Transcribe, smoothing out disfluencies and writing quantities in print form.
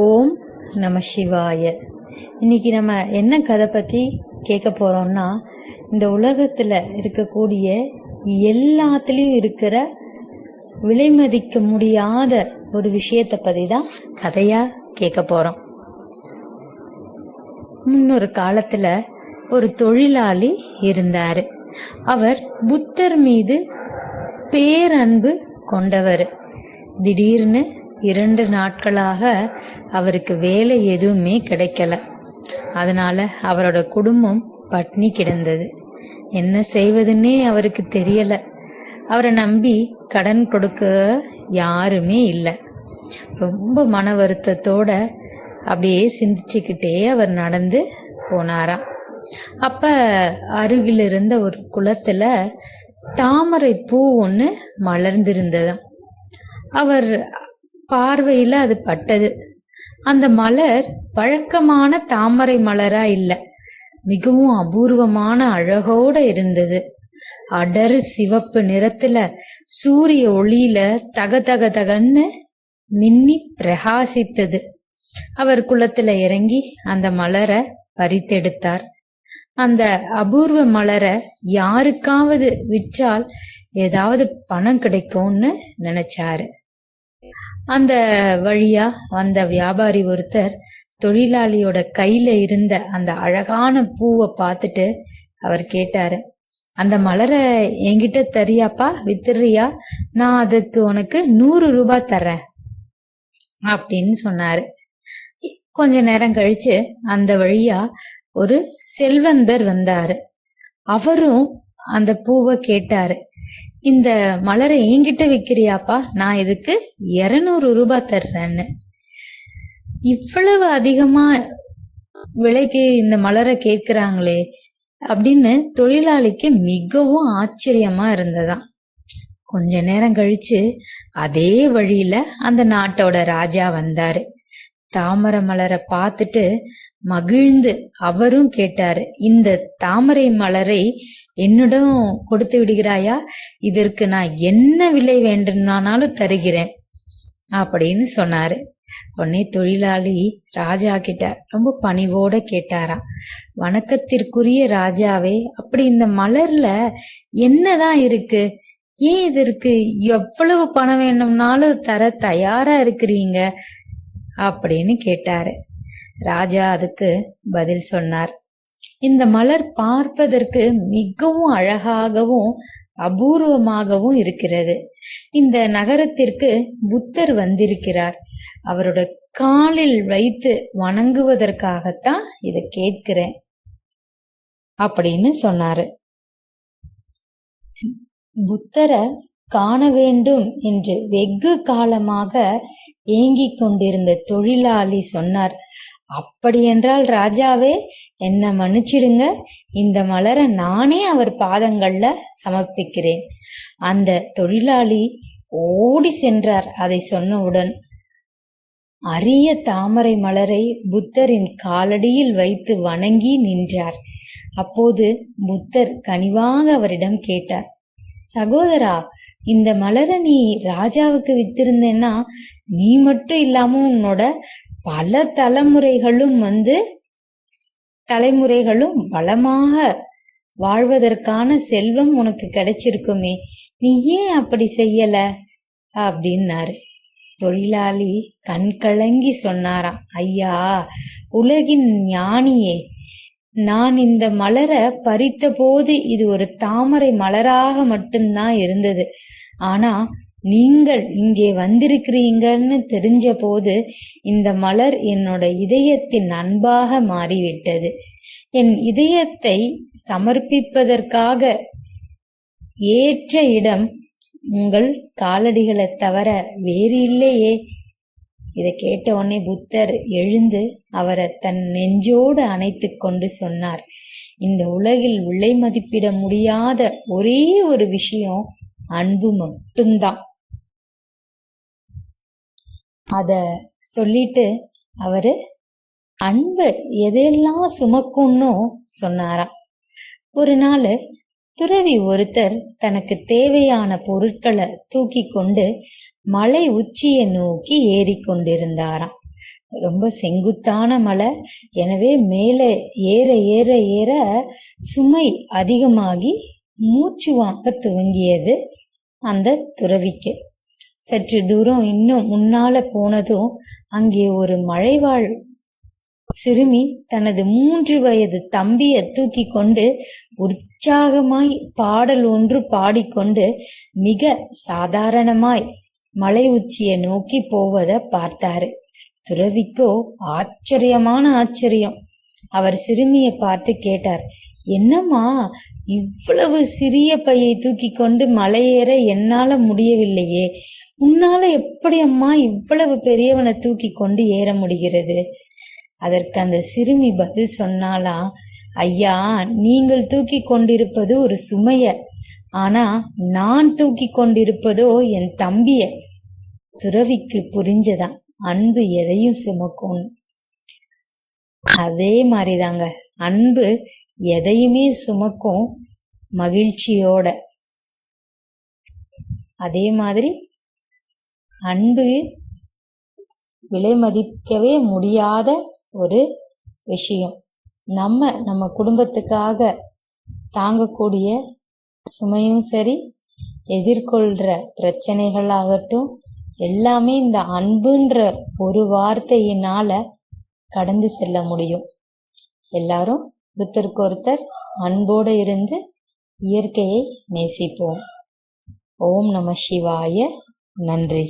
ஓம் நம சிவாய. இன்னைக்கு நம்ம என்ன கதை பற்றி கேட்க போகிறோம்னா, இந்த உலகத்தில் இருக்கக்கூடிய எல்லாத்துலேயும் இருக்கிற விலை மதிக்க முடியாத ஒரு விஷயத்தை பற்றி தான் கதையாக கேட்க போகிறோம். முன்னொரு காலத்தில் ஒரு தொழிலாளி இருந்தார். அவர் புத்தர் மீது பேரன்பு கொண்டவர். திடீர்னு 2 நாட்களாக அவருக்கு வேலை எதுவுமே கிடைக்கல. அதனால அவரோட குடும்பம் பட்னி கிடந்தது. என்ன செய்வதுன்னே அவருக்கு தெரியல. அவரை நம்பி கடன் கொடுக்க யாருமே இல்லை. ரொம்ப மன வருத்தத்தோட அப்படியே சிந்திச்சுக்கிட்டே அவர் நடந்து போனாராம். அப்ப அருகில் இருந்த ஒரு குளத்துல தாமரை பூ ஒன்று மலர்ந்திருந்ததாம். அவர் பார்வையில அது பட்டது. அந்த மலர் வழக்கமான தாமரை மலரா இல்லை, மிகவும் அபூர்வமான அழகோட இருந்தது. அடர் சிவப்பு நிறத்துல சூரிய ஒளியில தக தக தகன்னு மின்னி பிரகாசித்தது. அவர் குளத்துல இறங்கி அந்த மலரை பறித்தெடுத்தார். அந்த அபூர்வ மலரை யாருக்காவது விற்றால் ஏதாவது பணம் கிடைக்கும்னு நினைச்சாரு. அந்த வழியா வந்த வியாபாரி ஒருத்தர் தொழிலாளியோட கையில இருந்த அந்த அழகான பூவை பார்த்துட்டு அவர் கேட்டாரு, அந்த மலரை என்கிட்ட தரியாப்பா, வித்துறியா? நான் அதுக்கு உனக்கு 100 ரூபாய் தர்றேன் அப்படின்னு சொன்னாரு. கொஞ்ச நேரம் கழிச்சு அந்த வழியா ஒரு செல்வந்தர் வந்தாரு. அவரும் அந்த பூவை கேட்டாரு, இந்த மலரை என்கிட்ட விற்கிறியாப்பா? நான் இதுக்கு 200 ரூபாய் தர்றேன்னு. இவ்வளவு அதிகமா விலைக்கு இந்த மலரை கேட்கிறாங்களே அப்படின்னு தொழிலாளிக்கு மிகவும் ஆச்சரியமா இருந்ததாம். கொஞ்ச நேரம் கழிச்சு அதே வழியில அந்த நாட்டோட ராஜா வந்தாரு. தாமரை மலரை பார்த்துட்டு மகிழ்ந்து அவரும் கேட்டாரு, இந்த தாமரை மலரை என்னிடம் கொடுத்து விடுகிறாயா? இதற்கு நான் என்ன விலை வேண்டுமானாலும் தருகிறேன் அப்படின்னு சொன்னாரு. உடனே தொழிலாளி ராஜா கிட்ட ரொம்ப பணிவோட கேட்டாராம், வணக்கத்திற்குரிய ராஜாவே, அப்படி இந்த மலர்ல என்னதான் இருக்கு? ஏன் இதற்கு எவ்வளவு பணம் வேணும்னாலும் தர தயாரா இருக்கிறீங்க அப்படின்னு கேட்டாரு. ராஜா அதுக்கு பதில் சொன்னார், இந்த மலர் பார்ப்பதற்கு மிகவும் அழகாகவும் அபூர்வமாகவும் இருக்கிறது. இந்த நகரத்திற்கு புத்தர் வந்திருக்கிறார். அவரோட காலில் வைத்து வணங்குவதற்காகத்தான் இதை கேட்கிறேன் அப்படின்னு சொன்னாரு. புத்தரை காண வேண்டும் என்று வெகு காலமாக ஏங்கிக் கொண்டிருந்த தொழிலாளி சொன்னார், அப்படியென்றால் ராஜாவே, என்ன மன்னிச்சிடுங்க, இந்த மலரை நானே அவர் பாதங்கள்ல சமர்ப்பிக்கிறேன். அந்த தொழிலாளி ஓடி சென்றார். அதை சொன்னவுடன் அரிய தாமரை மலரை புத்தரின் காலடியில் வைத்து வணங்கி நின்றார். அப்போது புத்தர் கனிவாக அவரிடம் கேட்டார், சகோதரா, இந்த மலரை நீ ராஜாவுக்கு வித்திருந்தேன்னா நீ மட்டும் இல்லாம உன்னோட பல தலைமுறைகளும் வளமாக வாழ்வதற்கான செல்வம் உனக்கு கிடைச்சிருக்குமே, நீ ஏன் அப்படி செய்யல அப்படின்னாரு. தொழிலாளி கண் கலங்கி சொன்னாராம், ஐயா, உலகின் ஞானியே, நான் இந்த மலரை பறித்த போது இது ஒரு தாமரை மலராக மட்டும்தான் இருந்தது. ஆனா நீங்கள் இங்கே வந்திருக்கிறீங்கன்னு தெரிஞ்ச போது இந்த மலர் என்னோட இதயத்தின் அன்பாக மாறிவிட்டது. என் இதயத்தை சமர்ப்பிப்பதற்காக ஏற்ற இடம் உங்கள் காலடிகளை தவிர வேறு இல்லையே. இதை கேட்ட உடனே புத்தர் எழுந்து அவரை தன் நெஞ்சோடு அணைத்து கொண்டு சொன்னார், இந்த உலகில் விலை மதிப்பிட முடியாத ஒரே ஒரு விஷயம் அன்பு மட்டும்தான். அத சொல்லிட்டு அவரு அன்பு எதையெல்லாம் சுமக்கும்னு சொன்னாராம். ஒரு நாள் துறவி ஒருத்தர் தனக்கு தேவையான பொருட்களை தூக்கி கொண்டு மலை உச்சியை நோக்கி ஏறிக்கொண்டிருந்தாராம். ரொம்ப செங்குத்தான மலை, எனவே மேலே ஏற ஏற ஏற சுமை அதிகமாகி மூச்சு வாங்க துவங்கியது அந்த துறவிக்கு. சற்று தூரம் இன்னும் முன்னால போனதும் அங்கே ஒரு மலைவாழ் சிறுமி தனது 3 வயது தம்பியை தூக்கி கொண்டு உற்சாகமாய் பாடல் ஒன்று பாடிக்கொண்டு மிக சாதாரணமாய் மலை உச்சியை நோக்கி போவதை பார்த்தாரு. துறவிக்கோ ஆச்சரியமான ஆச்சரியம். அவர் சிறுமியை பார்த்து கேட்டார், என்னம்மா, இவ்வளவு சிறிய பையை தூக்கி கொண்டு மலையேற என்னால முடியவில்லையே, உன்னால எப்படி அம்மா இவ்வளவு பெரியவனை தூக்கி கொண்டு ஏற முடிகிறது? அதற்கு அந்த சிறுமி பதில் சொன்னாலாம், ஐயா, நீங்கள் தூக்கி கொண்டிருப்பது ஒரு சுமைய, ஆனா நான் தூக்கி கொண்டிருப்பதோ என் தம்பிய. துறவிக்கு புரிஞ்சதான் அன்பு எதையும் சுமக்கும். அதே மாதிரிதாங்க அன்பு எதையுமே சுமக்கும் மகிழ்ச்சியோட. அதே மாதிரி அன்பு விலை மதிக்கவே முடியாத ஒரு விஷயம். நம்ம குடும்பத்துக்காக தாங்கக்கூடிய சுமையும் சரி, எதிர்கொள்ற பிரச்சனைகளாகட்டும், எல்லாமே இந்த அன்புன்ற ஒரு வார்த்தையினால கடந்து செல்ல முடியும். எல்லாரும் ஒருத்தருக்கு ஒருத்தர் அன்போடு இருந்து இயற்கையை நேசிப்போம். ஓம் நம சிவாய. நன்றி.